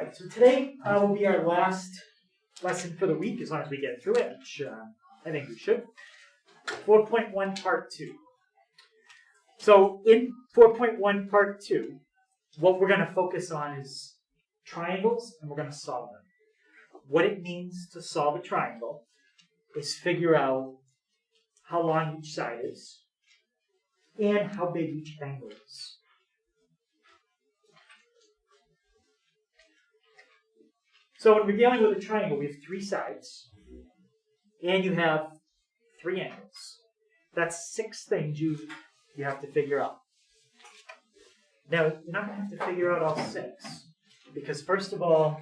Right, so today will be our last lesson for the week, as long as we get through it, which I think we should. 4.1 Part 2. So in 4.1 Part 2, what we're going to focus on is triangles, and we're going to solve them. What it means to solve a triangle is figure out how long each side is and how big each angle is. So when we're dealing with a triangle, we have three sides, and you have three angles. That's 6 things you have to figure out. Now, you're not going to have to figure out all 6, because first of all,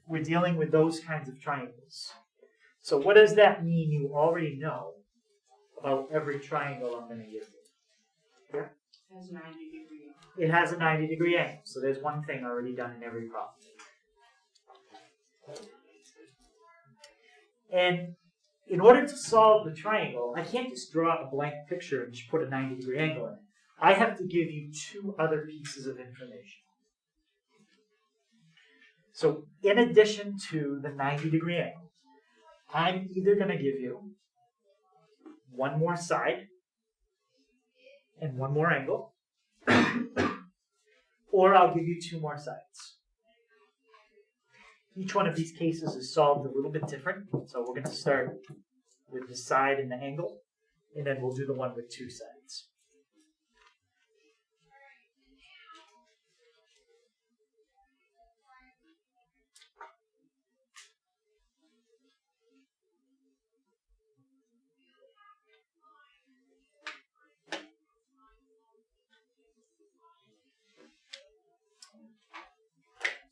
we're dealing with those kinds of triangles. So what does that mean you already know about every triangle I'm going to give you? Yeah? It has 90 degrees. It has a 90-degree angle, so there's one thing already done in every problem. And in order to solve the triangle, I can't just draw a blank picture and just put a 90-degree angle in it. I have to give you 2 other pieces of information. So in addition to the 90-degree angle, I'm either going to give you one more side and one more angle, or I'll give you 2 more sides. Each one of these cases is solved a little bit different, so we're going to start with the side and the angle, and then we'll do the one with 2 sides.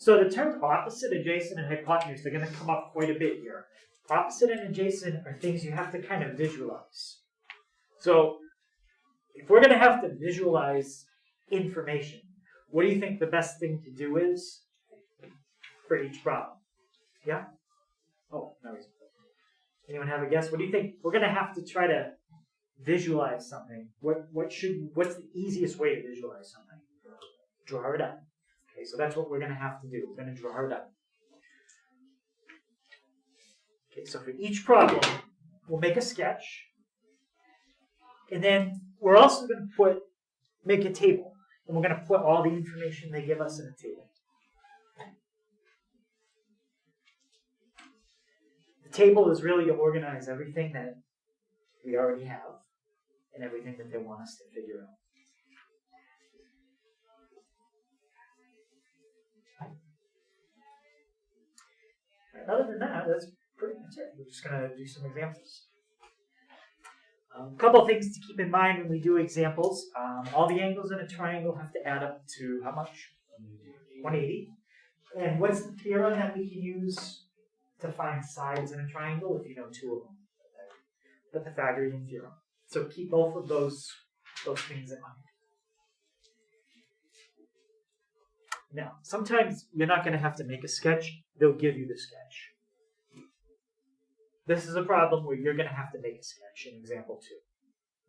So the terms opposite, adjacent, and hypotenuse are going to come up quite a bit here. Opposite and adjacent are things you have to kind of visualize. So if we're going to have to visualize information, what do you think the best thing to do is for each problem? Yeah? Oh, no reason. Anyone have a guess? What do you think? We're going to have to try to visualize something. What's the easiest way to visualize something? Draw it up. Okay, so that's what we're going to have to do. We're going to draw it up. Okay, so for each problem, we'll make a sketch. And then we're also going to make a table. And we're going to put all the information they give us in a table. The table is really to organize everything that we already have and everything that they want us to figure out. Other than that, that's pretty much it. We're just going to do some examples. A couple of things to keep in mind when we do examples. All the angles in a triangle have to add up to how much? 180. And what's the theorem that we can use to find sides in a triangle if you know 2 of them? The Pythagorean theorem. So keep both of those things in mind. Now, sometimes you're not going to have to make a sketch. They'll give you the sketch. This is a problem where you're going to have to make a sketch in example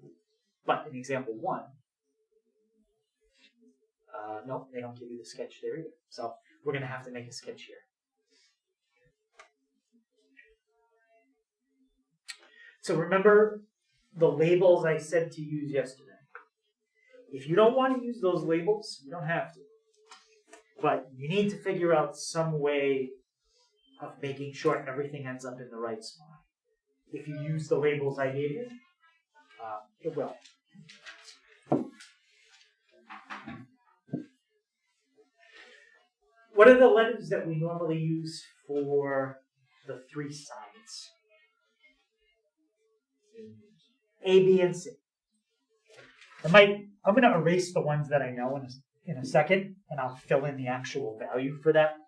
2. But in example 1, no, they don't give you the sketch there either. So we're going to have to make a sketch here. So remember the labels I said to use yesterday. If you don't want to use those labels, you don't have to. But you need to figure out some way of making sure everything ends up in the right spot. If you use the labels I gave you, it will. What are the letters that we normally use for the 3 sides? A, B, and C. I'm going to erase the ones that I know in a second, and I'll fill in the actual value for that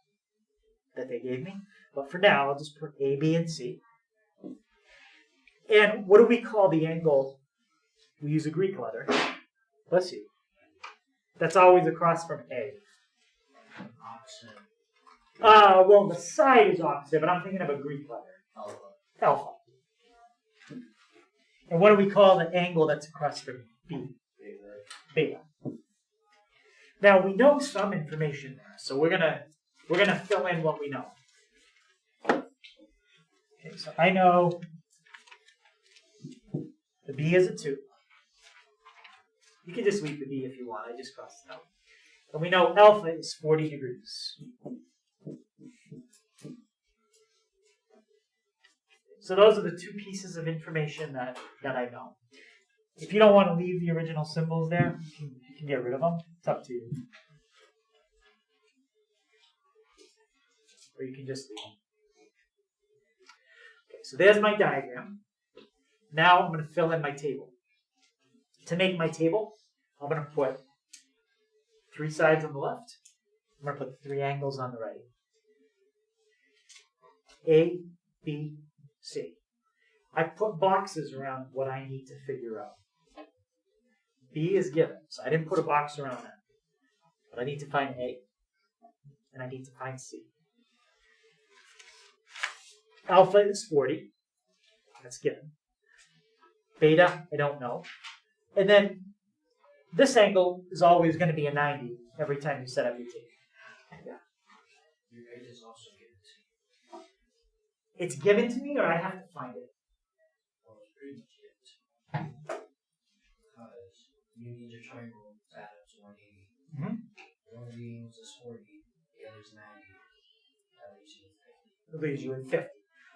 they gave me. But for now, I'll just put A, B, and C. And what do we call the angle? We use a Greek letter. Bless you. That's always across from A. Opposite. Well, the side is opposite, but I'm thinking of a Greek letter. Alpha. And what do we call the angle that's across from B? Beta. Now we know some information there, so we're gonna fill in what we know. Okay, so I know the B is a 2. You can just leave the B if you want, I just crossed it out. And we know alpha is 40 degrees. So those are the 2 pieces of information that I know. If you don't want to leave the original symbols there, you can get rid of them. It's up to you. Or you can just leave them. Okay, so there's my diagram. Now I'm going to fill in my table. To make my table, I'm going to put 3 sides on the left. I'm going to put 3 angles on the right. A, B, C. I put boxes around what I need to figure out. B is given, so I didn't put a box around that. But I need to find A, and I need to find C. Alpha is 40. That's given. Beta, I don't know. And then this angle is always going to be a 90 every time you set up your table. Yeah. Your A is also given to you. It's given to me, or I have to find it? Well, it's pretty much given to you. Because you need your triangle to add up to 180. Mm-hmm. One of these is 40, the other's 90. That leaves you with 50. It leaves you with 50.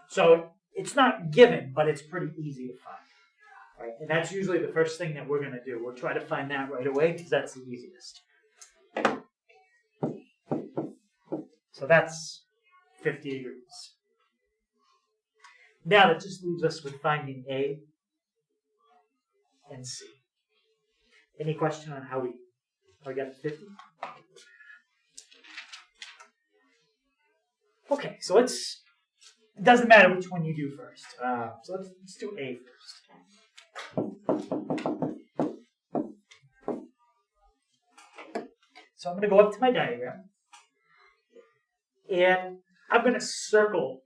So it's not given, but it's pretty easy to find. Right? And that's usually the first thing that we're going to do. We'll try to find that right away because that's the easiest. So that's 50 degrees. Now that just leaves us with finding A and C. Any question on how we got to 50? Okay, so it doesn't matter which one you do first. So let's do A first. So I'm going to go up to my diagram, and I'm going to circle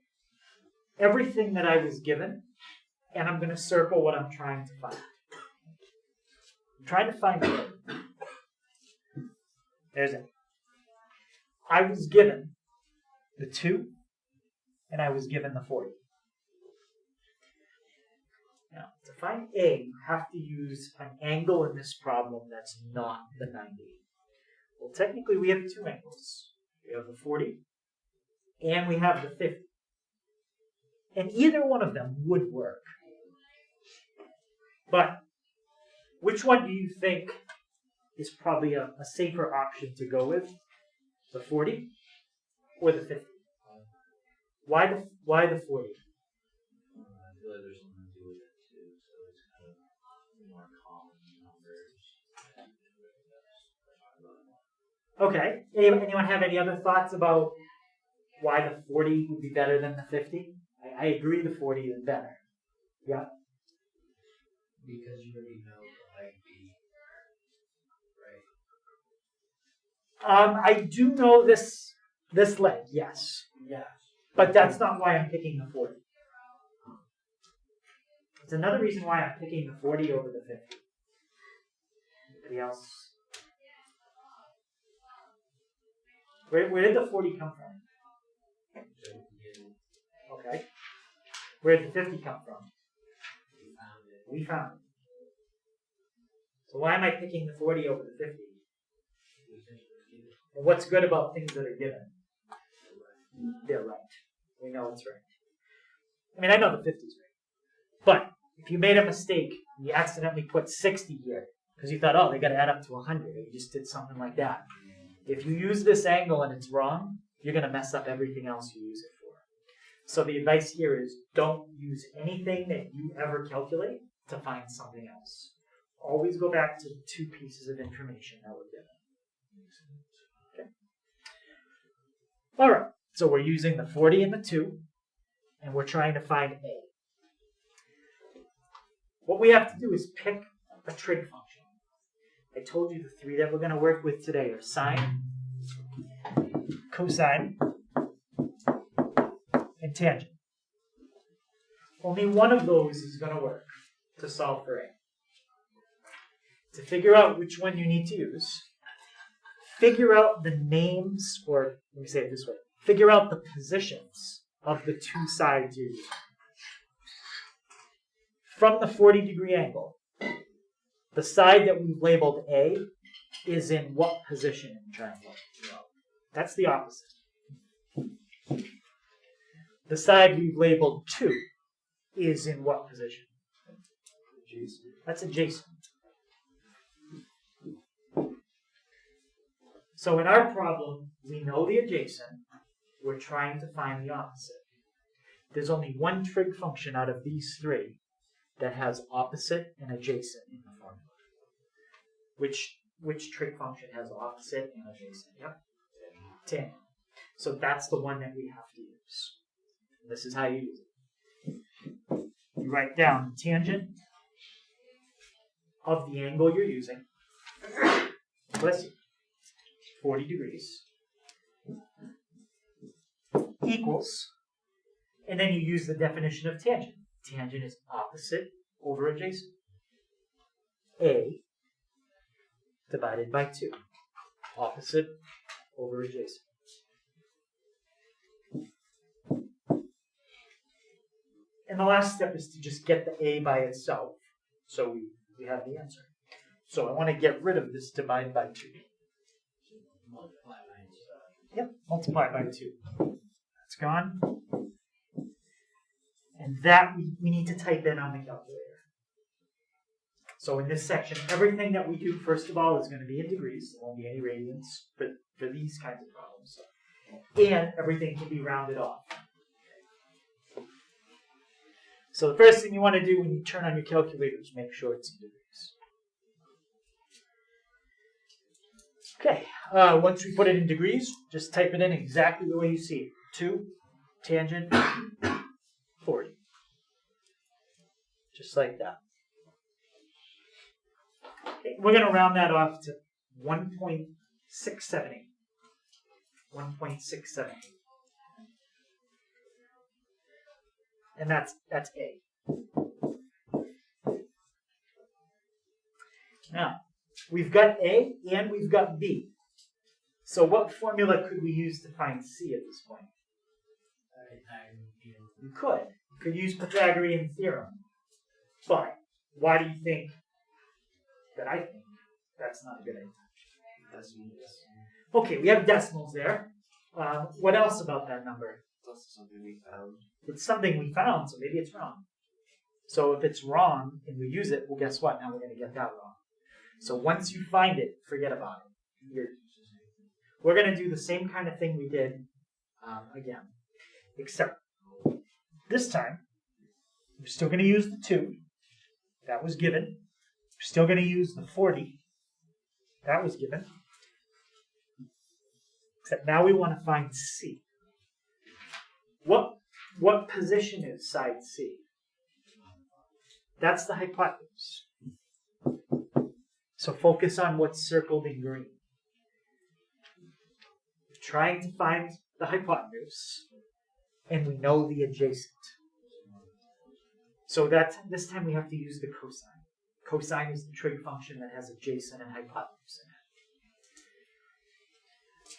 everything that I was given, and I'm going to circle what I'm trying to find. I'm trying to find A. There's A. I was given the 2, and I was given the 40. Now, to find A, you have to use an angle in this problem that's not the 90. Well, technically, we have 2 angles. We have the 40, and we have the 50. And either one of them would work. But which one do you think is probably a safer option to go with? The 40 or the 50? Why the 40? I feel like there's something to do with it too, so it's kind of more common numbers. Okay. Anyone have any other thoughts about why the 40 would be better than the 50? I agree the 40 is better. Yeah? Because you already know the height B, right? I do know this leg, yes. Yes. But that's not why I'm picking the 40. It's another reason why I'm picking the 40 over the 50. Anybody else? Where did the 40 come from? Okay. Where did the 50 come from? We found it. So why am I picking the 40 over the 50? And what's good about things that are given? They're right. We know it's right. I mean, I know the 50 is right. But if you made a mistake, and you accidentally put 60 here, because you thought, oh, they got to add up to 100, or you just did something like that. If you use this angle and it's wrong, you're going to mess up everything else you use it for. So the advice here is don't use anything that you ever calculate to find something else. Always go back to 2 pieces of information that were given. Okay. All right. So we're using the 40 and the 2, and we're trying to find A. What we have to do is pick a trig function. I told you the 3 that we're going to work with today are sine, cosine, and tangent. Only one of those is going to work to solve for A. To figure out which one you need to use, figure out the names, or let me say it this way, figure out the positions of the two sides you're using. From the 40-degree angle, the side that we've labeled A is in what position in the triangle? That's the opposite. The side we've labeled 2 is in what position? Adjacent. That's adjacent. So in our problem, we know the adjacent. We're trying to find the opposite. There's only one trig function out of these three that has opposite and adjacent in the formula. Which trig function has opposite and adjacent? Yep. Tangent. So that's the one that we have to use. This is how you use it. You write down the tangent of the angle you're using. Bless you. 40 degrees equals, and then you use the definition of tangent. Tangent is opposite over adjacent. A divided by 2. Opposite over adjacent. And the last step is to just get the A by itself. So we have the answer. So I want to get rid of this divide by 2. Multiply by 2. Yep, multiply by 2. That's gone. And that we need to type in on the calculator. So in this section, everything that we do, first of all, is going to be in degrees. There won't be any radians for these kinds of problems. And everything can be rounded off. So the first thing you want to do when you turn on your calculator is make sure it's in degrees. Okay, once we put it in degrees, just type it in exactly the way you see it. 2, tangent, 40. Just like that. Okay, we're going to round that off to 1.678. 1.678. And that's A. Now, we've got A and we've got B. So what formula could we use to find C at this point? You could use Pythagorean theorem. But why do you think that I think that's not a good idea? Okay, we have decimals there. What else about that number? It's also something we found. It's something we found, so maybe it's wrong. So if it's wrong and we use it, well, guess what? Now we're going to get that wrong. So once you find it, forget about it. We're going to do the same kind of thing we did again. Except this time, we're still going to use the 2. That was given. We're still going to use the 40. That was given. Except now we want to find C. What position is side C? That's the hypotenuse. So focus on what's circled in green. We're trying to find the hypotenuse, and we know the adjacent. So this time we have to use the cosine. Cosine is the trig function that has adjacent and hypotenuse in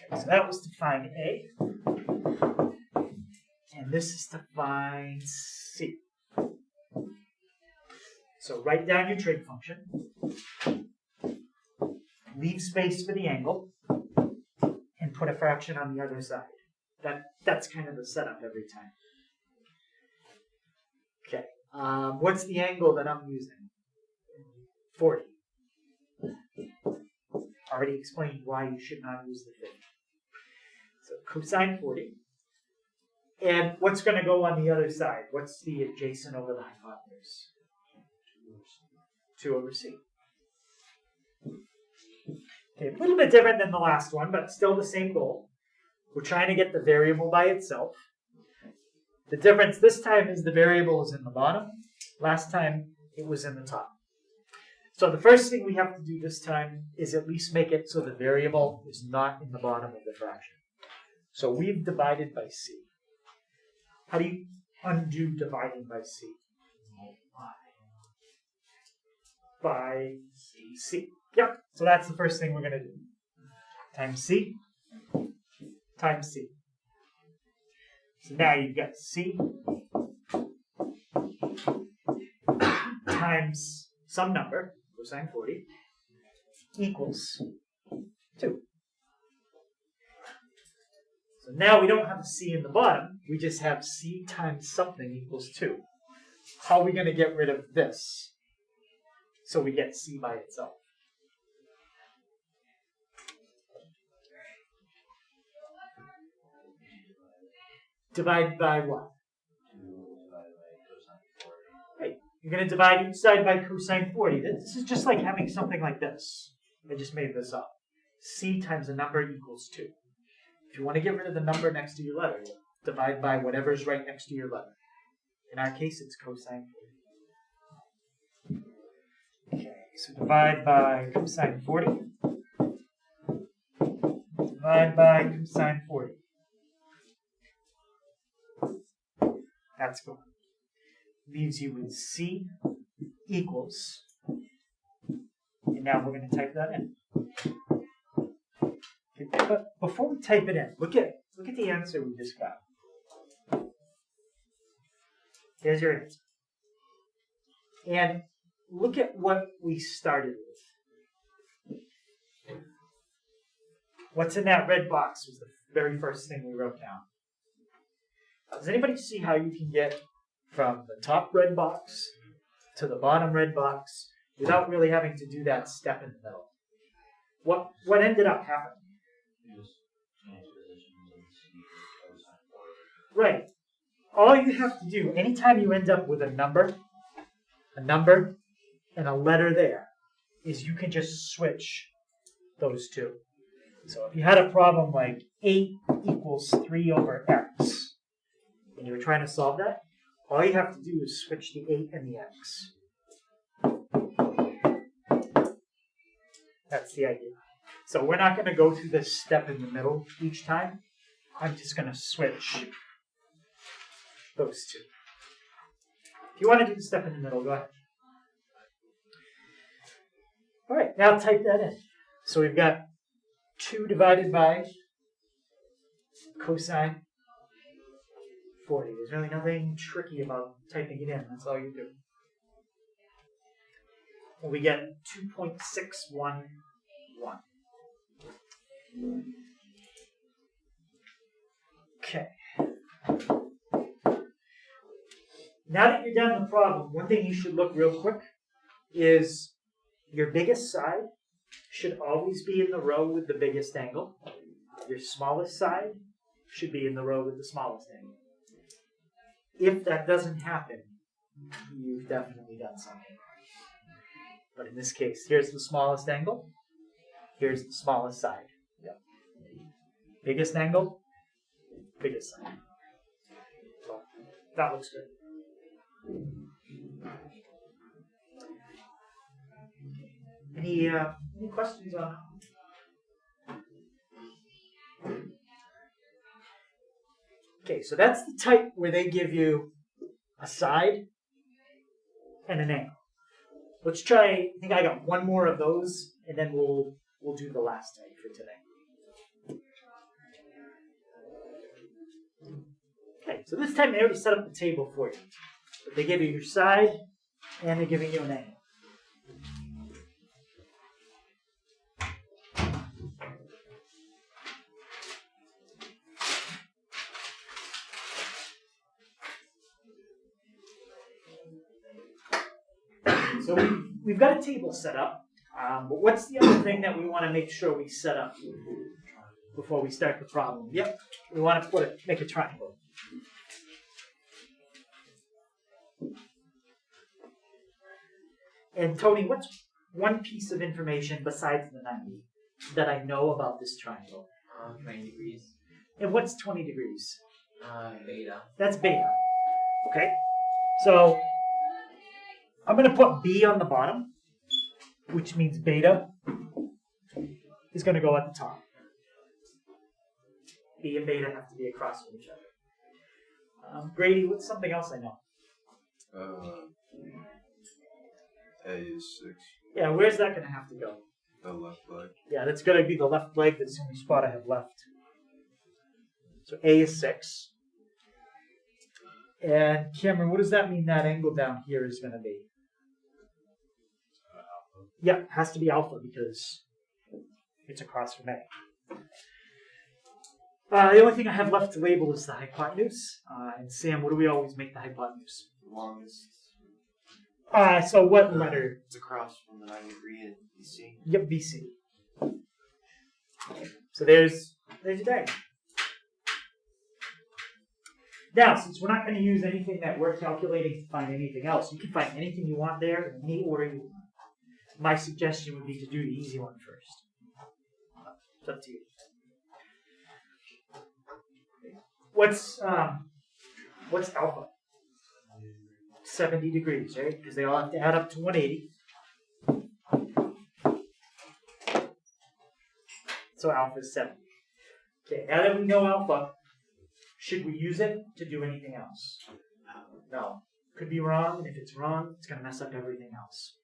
it. Okay, so that was to find A. And this is to find C. So write down your trig function. Leave space for the angle. And put a fraction on the other side. That's kind of the setup every time. Okay. What's the angle that I'm using? 40. Already explained why you should not use the 50. So cosine 40. And what's going to go on the other side? What's the adjacent over the hypotenuse? 2 over C. Okay, a little bit different than the last one, but still the same goal. We're trying to get the variable by itself. The difference this time is the variable is in the bottom. Last time it was in the top. So the first thing we have to do this time is at least make it so the variable is not in the bottom of the fraction. So we've divided by C. How do you undo dividing by C? By C. Yep, so that's the first thing we're going to do. times C times C. So now you've got C times some number, cosine 40, equals 2. So now we don't have a C in the bottom, we just have C times something equals 2. How are we going to get rid of this so we get C by itself? Divide by what? Right. You're going to divide each side by cosine 40. This is just like having something like this. I just made this up. C times a number equals 2. If you want to get rid of the number next to your letter, divide by whatever's right next to your letter. In our case, it's cosine 40. Okay, so divide by cosine 40. Divide by cosine 40. That's good. Leaves you with C equals, and now we're going to type that in. Okay, but before we type it in, look at the answer we just got. Here's your answer. And look at what we started with. What's in that red box was the very first thing we wrote down. Does anybody see how you can get from the top red box to the bottom red box without really having to do that step in the middle? What ended up happening? Right. All you have to do, anytime you end up with a number, and a letter there, is you can just switch those two. So if you had a problem like 8 equals 3 over x, and you were trying to solve that, all you have to do is switch the 8 and the x. That's the idea. So we're not going to go through this step in the middle each time. I'm just going to switch those two. If you want to do the step in the middle, go ahead. All right, now type that in. So we've got 2 divided by cosine 40. There's really nothing tricky about typing it in. That's all you do. And we get 2.611. Okay. Now that you're done the problem, one thing you should look real quick is your biggest side should always be in the row with the biggest angle. Your smallest side should be in the row with the smallest angle. If that doesn't happen, you've definitely done something. But in this case, here's the smallest angle. Here's the smallest side. Yep. Biggest angle, biggest side. So that looks good. Any questions on that? Okay, so that's the type where they give you a side and an angle. Let's try, I think I got one more of those, and then we'll do the last type for today. Okay, so this time they already set up the table for you. But they give you your side, and they're giving you an angle. So we've got a table set up, but what's the other thing that we want to make sure we set up before we start the problem? Yep, we want to make a triangle. And Tony, what's one piece of information besides the 90 that I know about this triangle? 20 degrees. And what's 20 degrees? Beta. That's beta. Okay, so I'm going to put B on the bottom, which means beta is going to go at the top. B and beta have to be across from each other. Grady, what's something else I know? A is 6. Yeah, where's that going to have to go? The left leg. Yeah, that's going to be the left leg. That's the only spot I have left. So A is 6. And Cameron, what does that mean that angle down here is going to be? Alpha. Yeah, it has to be alpha because it's across from A. The only thing I have left to label is the hypotenuse. And Sam, what do we always make the hypotenuse? Longest. So what letter? It's across from the 90-degree in BC. Yep, BC. So there's your diagram. Now, since we're not going to use anything that we're calculating to find anything else, you can find anything you want there in any order you want. My suggestion would be to do the easy one first. It's up to you. What's alpha? 70 degrees, right? Because they all have to add up to 180. So alpha is 70. Okay, now that we know alpha, should we use it to do anything else? No. Could be wrong, and if it's wrong, it's going to mess up everything else.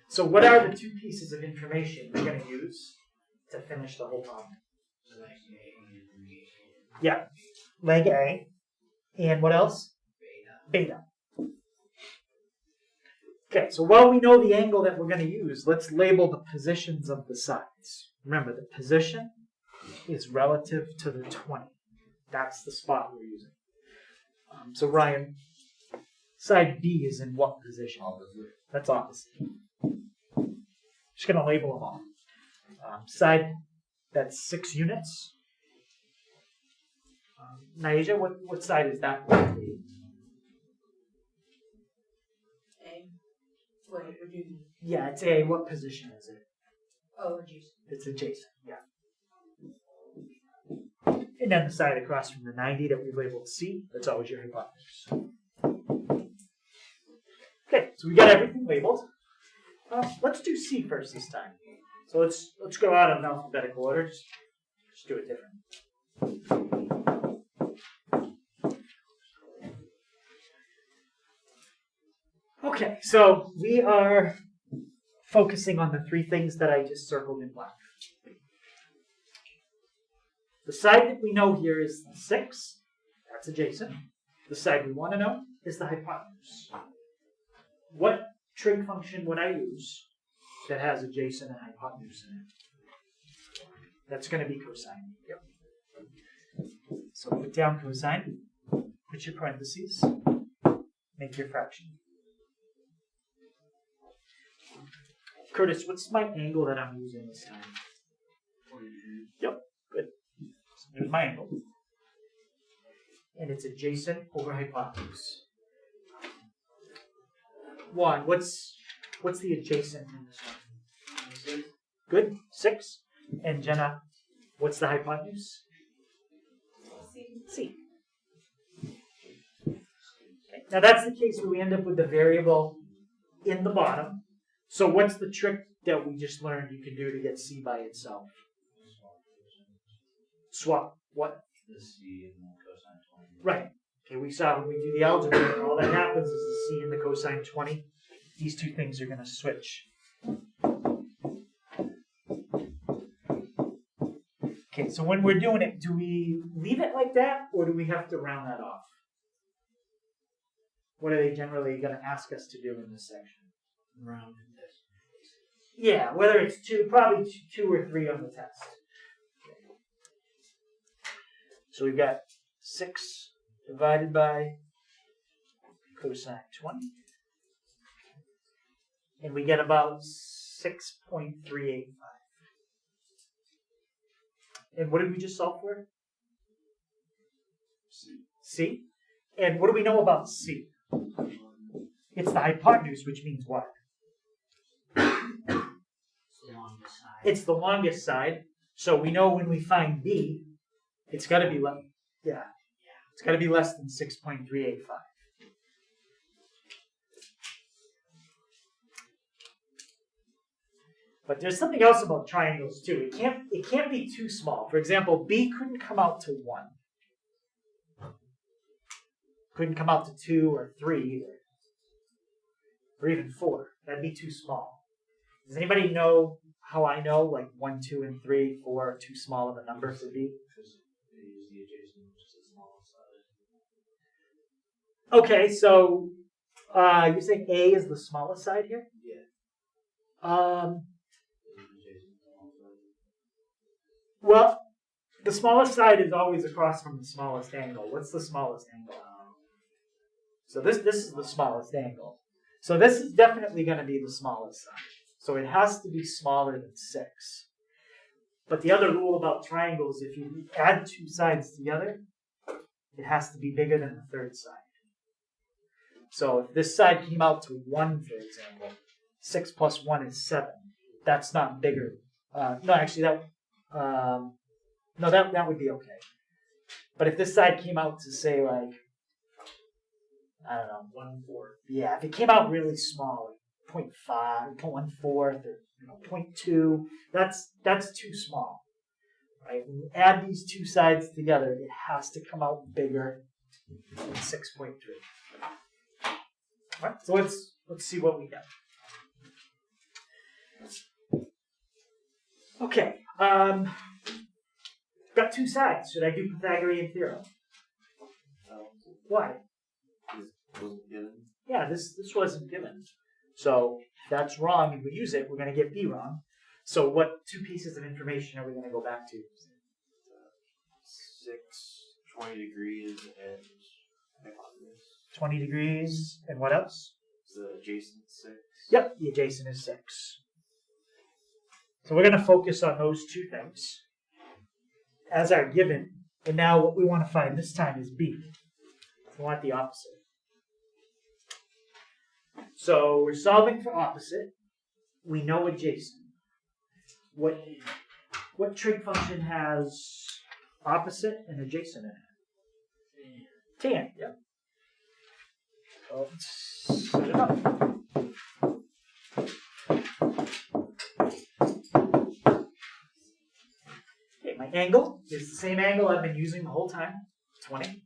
So what are the two pieces of information we're going to use to finish the whole problem? Yeah, leg A. And what else? Beta. Okay, so while we know the angle that we're going to use, let's label the positions of the sides. Remember, the position is relative to the 20. That's the spot we're using. So Ryan, side B is in what position? Opposite. That's opposite. Just going to label them all. Side, that's 6 units. Naija, what side is that? A. Wait, would you? Yeah, it's A. What position is it? Oh, adjacent. It's adjacent, yeah. And then the side across from the 90 that we labeled C, that's always your hypotenuse. Okay, so we got everything labeled. Let's do C first this time. So let's go out in alphabetical order. Just do it different. Okay, so we are focusing on the 3 things that I just circled in black. The side that we know here is 6. That's adjacent. The side we want to know is the hypotenuse. What trig function would I use that has adjacent and hypotenuse in it? That's going to be cosine. Yep. So put down cosine. Put your parentheses. Make your fraction. Curtis, what's my angle that I'm using this time? Yep, good. So there's my angle. And it's adjacent over hypotenuse. Juan, what's the adjacent in this one? Good, 6. And Jenna, what's the hypotenuse? C. Okay. Now that's the case where we end up with the variable in the bottom. So what's the trick that we just learned you can do to get C by itself? Swap what? The C and the cosine 20. Right. Okay, we saw when we do the algebra, all that happens is the C and the cosine 20. These two things are going to switch. Okay, so when we're doing it, do we leave it like that, or do we have to round that off? What are they generally going to ask us to do in this section? Round. Yeah, whether it's 2, probably 2 or 3 on the test. So we've got 6 divided by cosine 20. And we get about 6.385. And what did we just solve for? C. And what do we know about C? It's the hypotenuse, which means what? It's the longest side. So we know when we find B, it's got to be less. Yeah, it's got to be less than 6.385. But there's something else about triangles too. It can't be too small. For example, B couldn't come out to 1. Couldn't come out to 2 or 3 either. Or even 4. That'd be too small. Does anybody know how I know like 1, 2, and 3, 4 are too small of a number for B? Because they use the adjacent, which is the smallest side. Okay, so you're saying A is the smallest side here? Yeah. Um, The adjacent is the smallest side. well, the smallest side is always across from the smallest angle. What's the smallest angle? So this is the smallest angle. So this is definitely going to be the smallest side. So it has to be smaller than 6. But the other rule about triangles, if you add 2 sides together, it has to be bigger than the third side. So if this side came out to 1, for example, 6 plus 1 is 7. That's not bigger. No, actually, that would be okay. But if this side came out to say like, I don't know, 1/4. yeah, if it came out really small, like 0.5, 1/4, or 0.2, that's too small. Right? When you add these 2 sides together, it has to come out bigger than 6.3. All right, so let's see what we got. Okay, got 2 sides. Should I do Pythagorean theorem? No, Why? this wasn't given. Yeah, this wasn't given. So if that's wrong and we use it, we're going to get B wrong. So what 2 pieces of information are we going to go back to? 6, 20 degrees, and hypotenuse. 20 degrees, and what else? The adjacent 6. Yep, the adjacent is 6. So we're going to focus on those 2 things as our given. And now what we want to find this time is B. We want the opposite. So we're solving for opposite. We know adjacent. What trig function has opposite and adjacent in it? Tan, yeah. So let's set it up. Okay, my angle is the same angle I've been using the whole time, 20.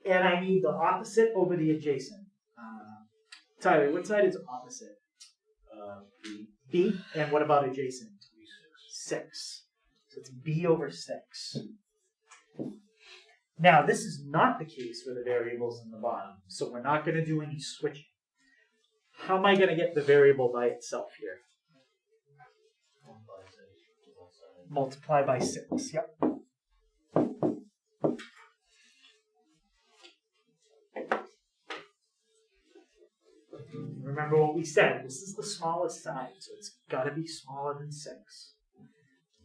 And I need the opposite over the adjacent. Tyler, what side is opposite? B. B. And what about adjacent? 6. So it's B over 6. Now, this is not the case for the variables in the bottom, so we're not going to do any switching. How am I going to get the variable by itself here? Multiply by 6. Yep. Remember what we said. This is the smallest side, so it's got to be smaller than 6.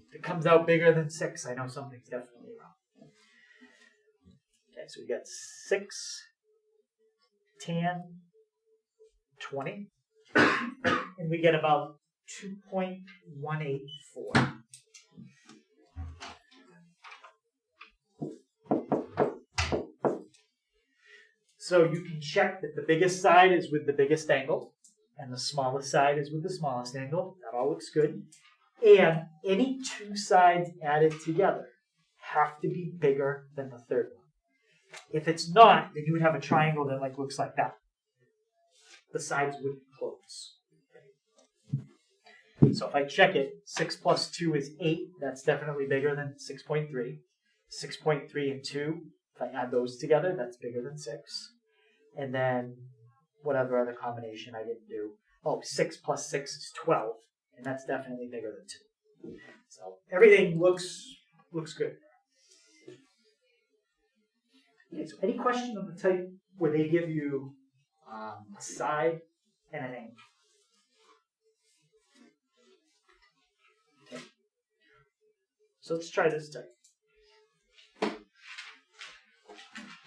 If it comes out bigger than 6, I know something's definitely wrong. Okay, so we got 6 tan 20, and we get about 2.184. So you can check that the biggest side is with the biggest angle, and the smallest side is with the smallest angle. That all looks good. And any 2 sides added together have to be bigger than the third one. If it's not, then you would have a triangle that looks like that. The sides wouldn't close. So if I check it, 6 plus 2 is 8. That's definitely bigger than 6.3. 6.3 and 2, if I add those together, that's bigger than 6. And then whatever other combination I didn't do. Oh, 6 plus 6 is 12, and that's definitely bigger than 2. So everything looks good. Okay, so any question of the type where they give you a side and an angle? Okay. So let's try this type.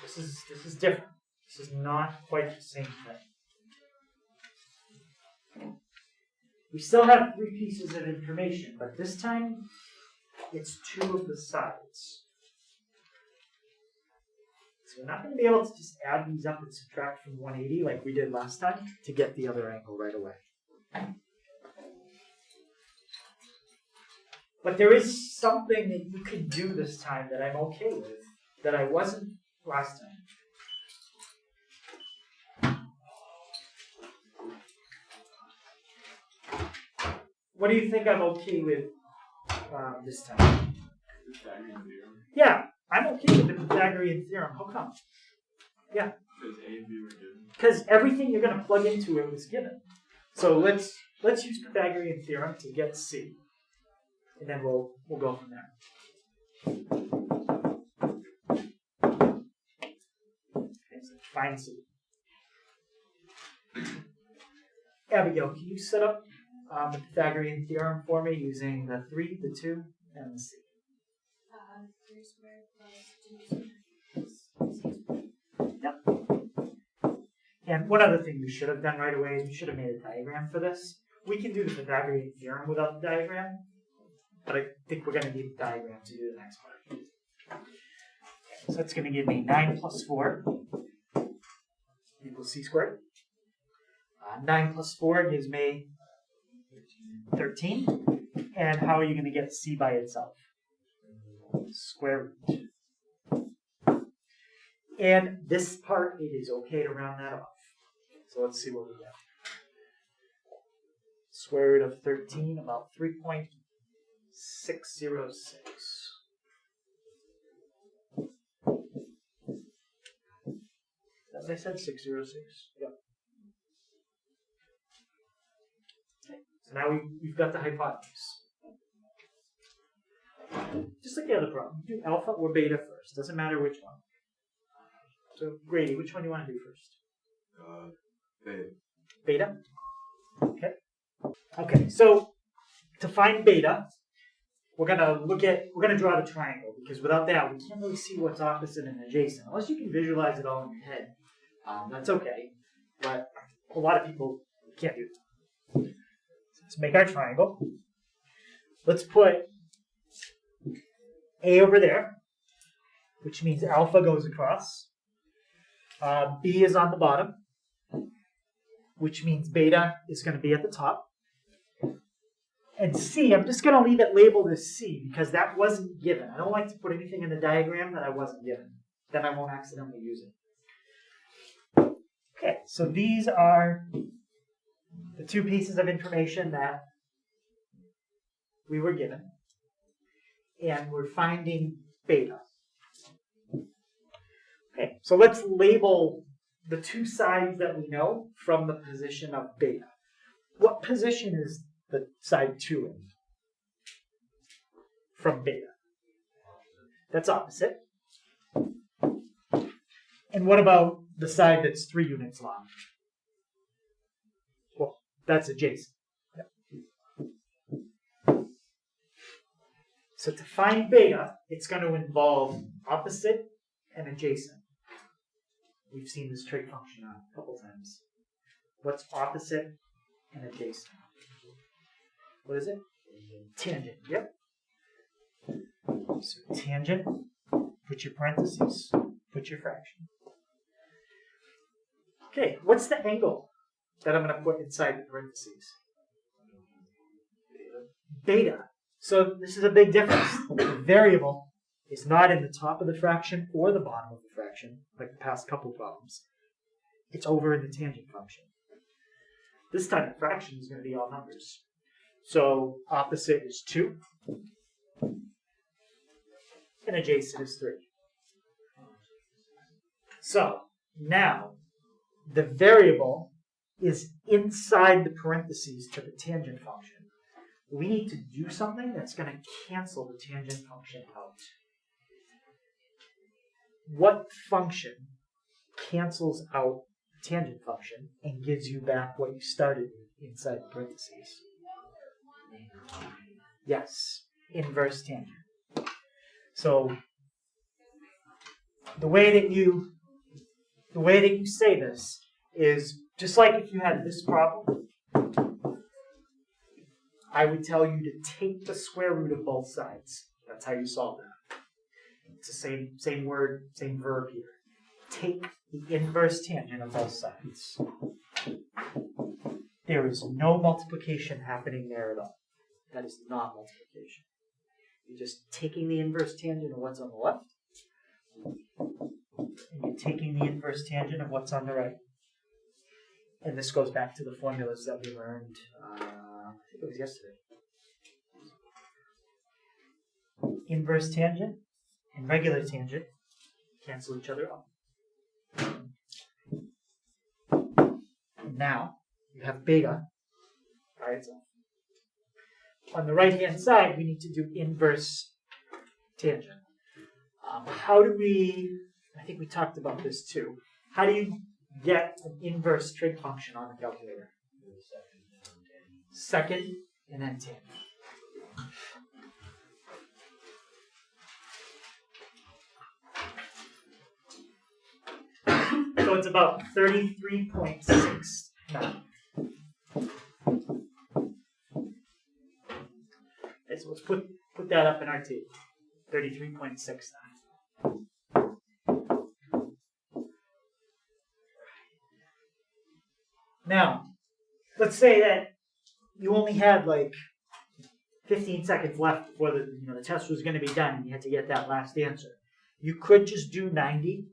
This is different. This is not quite the same thing. We still have 3 pieces of information, but this time it's 2 of the sides. So we're not going to be able to just add these up and subtract from 180 like we did last time to get the other angle right away. But there is something that you can do this time that I'm okay with, that I wasn't last time. What do you think I'm okay with this time? Pythagorean theorem. Yeah, I'm okay with the Pythagorean theorem. How come? Yeah. Because A and B were given. Because everything you're going to plug into it was given. So let's use Pythagorean theorem to get C, and then we'll go from there. Okay, so find C. Abigail, can you set up the Pythagorean theorem for me using the 3, the 2, and the C? 3 squared plus 2 squared. Yep. And one other thing we should have done right away is we should have made a diagram for this. We can do the Pythagorean theorem without the diagram, but I think we're going to need the diagram to do the next part. So that's going to give me 9 plus 4 equals C squared. 9 plus 4 gives me 13. And how are you going to get C by itself? Square root. And this part, it is okay to round that off. So let's see what we get. Square root of 13, about 3.606. As I said, 606. Yep. Okay. So now we've got the hypotenuse. Just like the other problem, do alpha or beta first. Doesn't matter which one. So Grady, which one do you want to do first? Beta. Beta? Okay. Okay, so to find beta, we're gonna draw the triangle, because without that we can't really see what's opposite and adjacent. Unless you can visualize it all in your head. That's okay. But a lot of people can't do that. So let's make our triangle. Let's put A over there, which means alpha goes across. B is on the bottom, which means beta is going to be at the top. And C, I'm just going to leave it labeled as C because that wasn't given. I don't like to put anything in the diagram that I wasn't given. Then I won't accidentally use it. Okay, so these are the two pieces of information that we were given. And we're finding beta. Okay, so let's label the two sides that we know from the position of beta. What position is the side 2 in from beta? That's opposite. And what about the side that's 3 units long? Well, that's adjacent. Yep. So to find beta, it's going to involve opposite and adjacent. We've seen this trig function a couple times. What's opposite and adjacent? What is it? Tangent. Yep. So tangent, put your parentheses, put your fraction. Okay, what's the angle that I'm going to put inside the parentheses? Beta. So this is a big difference. The variable is not in the top of the fraction or the bottom of the fraction, like the past couple problems. It's over in the tangent function. This time the fraction is going to be all numbers. So opposite is 2, and adjacent is 3. So now the variable is inside the parentheses to the tangent function. We need to do something that's going to cancel the tangent function out. What function cancels out the tangent function and gives you back what you started inside the parentheses? Yes, inverse tangent. So the way that you say this is just like if you had this problem, I would tell you to take the square root of both sides. That's how you solve that. It's the same word, same verb here. Take the inverse tangent of both sides. There is no multiplication happening there at all. That is not multiplication. You're just taking the inverse tangent of what's on the left, and you're taking the inverse tangent of what's on the right. And this goes back to the formulas that we learned, I think it was yesterday. inverse tangent and regular tangent cancel each other out. And now you have beta by itself. On the right-hand side, we need to do inverse tangent. How do we, I think we talked about this too, how do you get an inverse trig function on the calculator? Second and then tangent. So it's about 33.69. Okay, so let's put that up in our table. 33.69. Now, let's say that you only had like 15 seconds left before the test was going to be done and you had to get that last answer. You could just do 90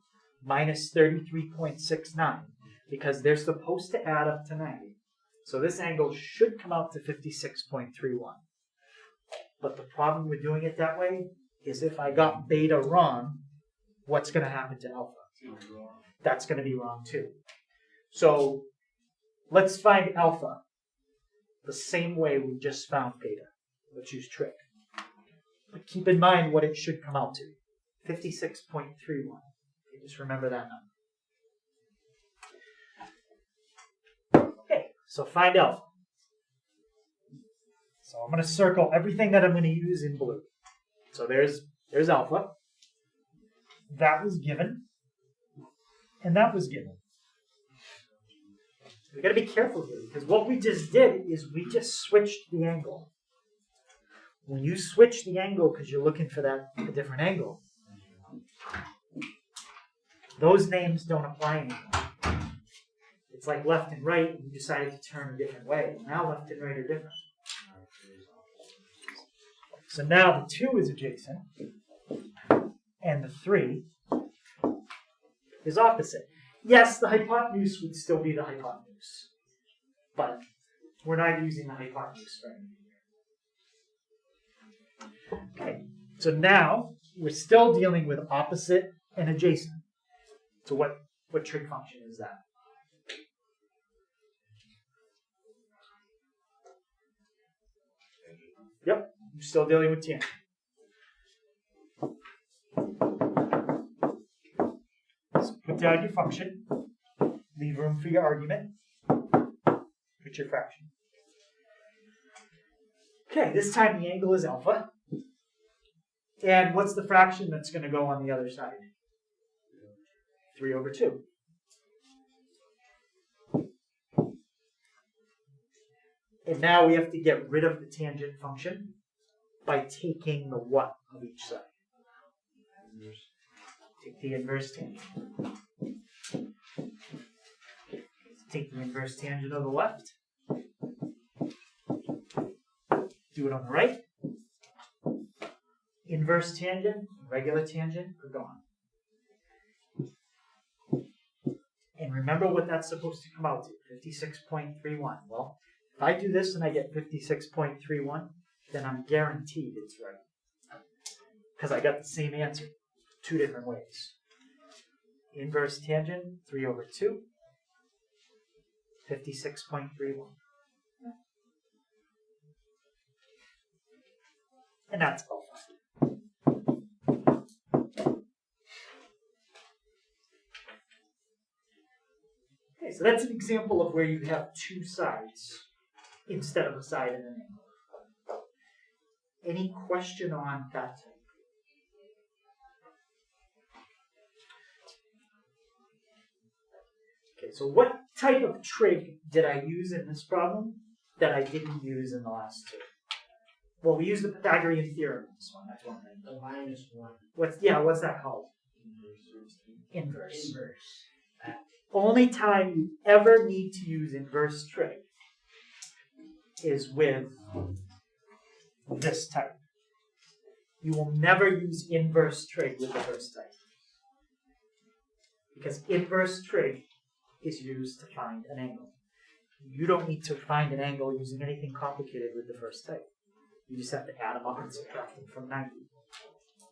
minus 33.69 because they're supposed to add up to 90. So this angle should come out to 56.31. But the problem with doing it that way is if I got beta wrong, what's going to happen to alpha? That's going to be wrong too. So let's find alpha the same way we just found beta. Let's use trig. But keep in mind what it should come out to. 56.31. Just remember that number. Okay, so find alpha. So I'm going to circle everything that I'm going to use in blue. So there's alpha. That was given. And that was given. We've got to be careful here because what we just did is we just switched the angle. When you switch the angle because you're looking for a different angle, those names don't apply anymore. It's like left and right, and you decided to turn a different way. Now left and right are different. So now the 2 is adjacent, and the 3 is opposite. Yes, the hypotenuse would still be the hypotenuse, but we're not using the hypotenuse for anything. Okay, so now we're still dealing with opposite and adjacent. So what trig function is that? Yep, you're still dealing with tangent. So put down your function, leave room for your argument, put your fraction. Okay, this time the angle is alpha. And what's the fraction that's going to go on the other side? 3 over 2. And now we have to get rid of the tangent function by taking the what of each side? Take the inverse tangent. Take the inverse tangent of the left. Do it on the right. Inverse tangent, regular tangent are gone. And remember what that's supposed to come out to, 56.31. Well, if I do this and I get 56.31, then I'm guaranteed it's right. Because I got the same answer, 2 different ways. Inverse tangent, 3 over 2, 56.31. And that's alpha. Okay, so that's an example of where you have 2 sides instead of a side and an angle. Any question on that type? Okay, so what type of trig did I use in this problem that I didn't use in the last 2? Well, we used the Pythagorean theorem in this one. That's one thing. The -1. What's that called? Inverse. Only time you ever need to use inverse trig is with this type. You will never use inverse trig with the first type. Because inverse trig is used to find an angle. You don't need to find an angle using anything complicated with the first type. You just have to add them up and subtract them from 90.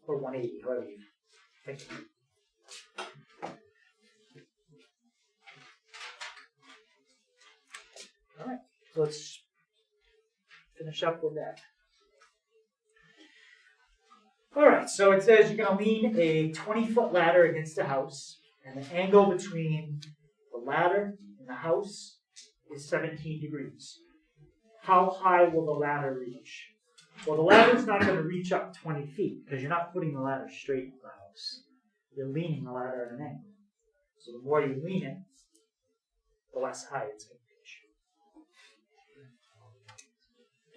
or 180, however you think. All right, so let's finish up with that. All right, so it says you're going to lean a 20-foot ladder against a house, and the angle between the ladder and the house is 17 degrees. How high will the ladder reach? Well, the ladder's not going to reach up 20 feet because you're not putting the ladder straight into the house. You're leaning the ladder at an angle. So the more you lean it, the less high it's going to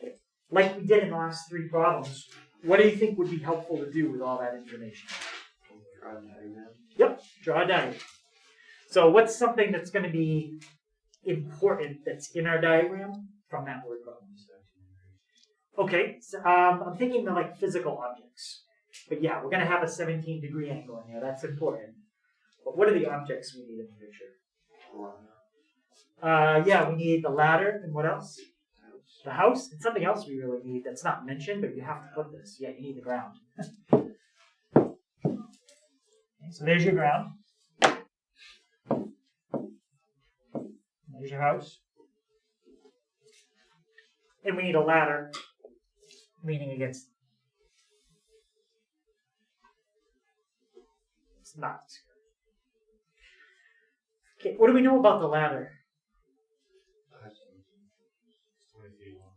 reach. Like we did in the last 3 problems, what do you think would be helpful to do with all that information? Draw a diagram. Yep, draw a diagram. So what's something that's going to be important that's in our diagram from that word problem? Okay, so, I'm thinking of like physical objects. But yeah, we're going to have a 17-degree angle in here. That's important. But what are the objects we need in the picture? Yeah, we need the ladder and what else? The house. And something else we really need that's not mentioned, but you have to put this. Yeah, you need the ground. Okay, so there's your ground. There's your house. And we need a ladder leaning against. It's not. Okay, what do we know about the ladder?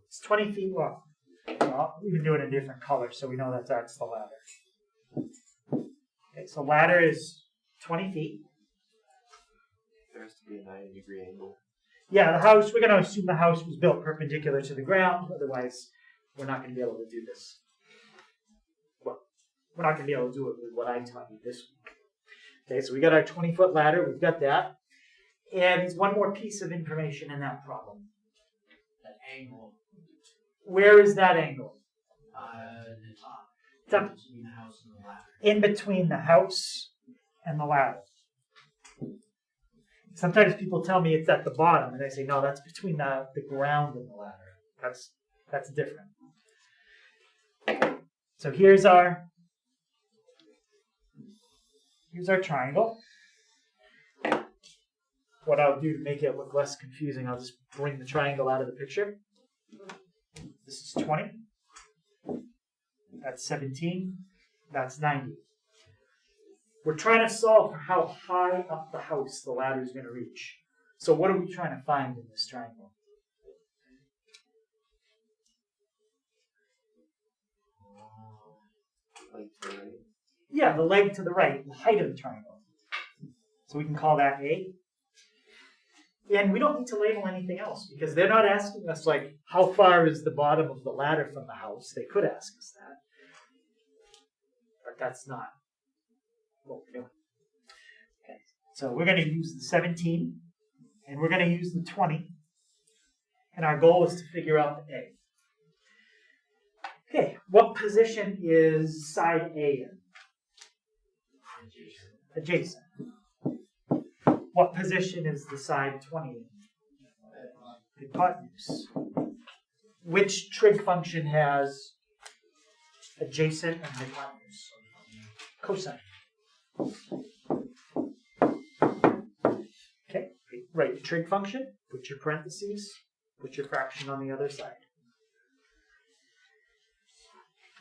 It's 20 feet long. Well, we can do it in a different color so we know that that's the ladder. Okay, so ladder is 20 feet. There has to be a 90-degree angle. Yeah, the house, we're going to assume the house was built perpendicular to the ground, otherwise we're not going to be able to do this. Well, we're not going to be able to do it with what I taught you this week. Okay, so we got our 20-foot ladder, we've got that. And there's one more piece of information in that problem. That angle, Where is that angle? the top. Top. Between the house and the ladder. In between the house and the ladder. Sometimes people tell me it's at the bottom, and I say, no, that's between the ground and the ladder. That's different. So here's our triangle. What I'll do to make it look less confusing, I'll just bring the triangle out of the picture. This is 20. That's 17. That's 90. We're trying to solve for how high up the house the ladder is going to reach. So what are we trying to find in this triangle? Like to the right. Yeah, the leg to the right, the height of the triangle. So we can call that A. And we don't need to label anything else because they're not asking us like how far is the bottom of the ladder from the house. They could ask us that. But that's not what we're doing. Okay. So we're going to use the 17 and we're going to use the 20. And our goal is to figure out the A. Okay, what position is side A in? Adjacent. What position is the side 20 in? Hypotenuse. Which trig function has adjacent and hypotenuse? Cosine. Okay, write the trig function, put your parentheses, put your fraction on the other side.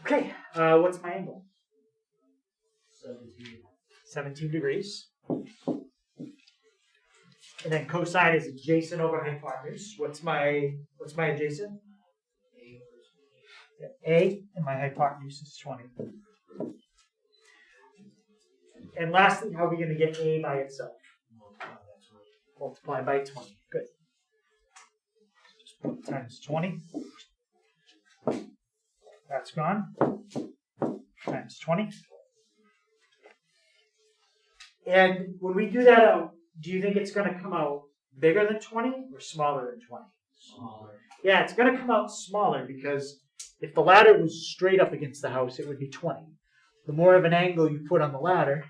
Okay, what's my angle? 17. 17 degrees. And then cosine is adjacent over hypotenuse. What's my adjacent? A, and my hypotenuse is 20. And lastly, how are we going to get A by itself? Multiply by 20. Good. Just put times 20. That's gone. Times 20. And when we do that out, do you think it's going to come out bigger than 20 or smaller than 20? Smaller. Yeah, it's going to come out smaller because if the ladder was straight up against the house, it would be 20. The more of an angle you put on the ladder,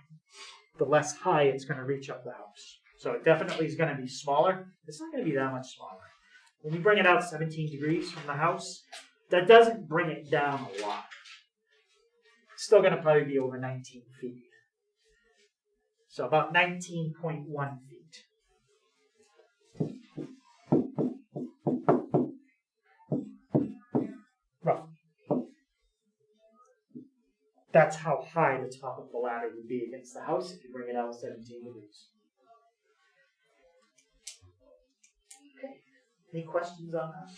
the less high it's going to reach up the house. So it definitely is going to be smaller. It's not going to be that much smaller. When we bring it out 17 degrees from the house, that doesn't bring it down a lot. still going to probably be over 19 feet. So about 19.1 feet. Roughly. That's how high the top of the ladder would be against the house if you bring it out 17 degrees. Okay. Any questions on that?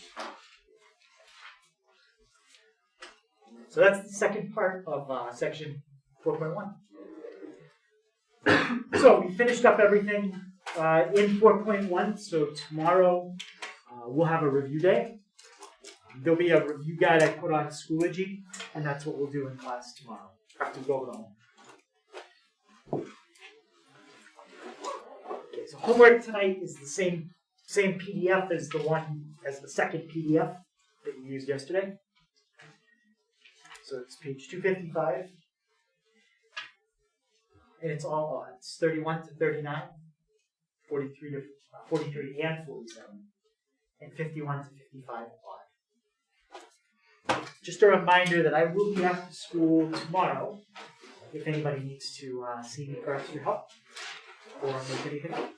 So that's the second part of section 4.1. So we finished up everything in 4.1. So tomorrow we'll have a review day. There'll be a review guide I put on Schoology, and that's what we'll do in class tomorrow. Practice go over home. Okay, so homework tonight is the same PDF as the second PDF that you used yesterday. So it's page 255. And it's all odds. 31 to 39, 43 to 43 and 47, and 51 to 55 odd. Just a reminder that I will be after school tomorrow if anybody needs to see me for extra help or make anything up.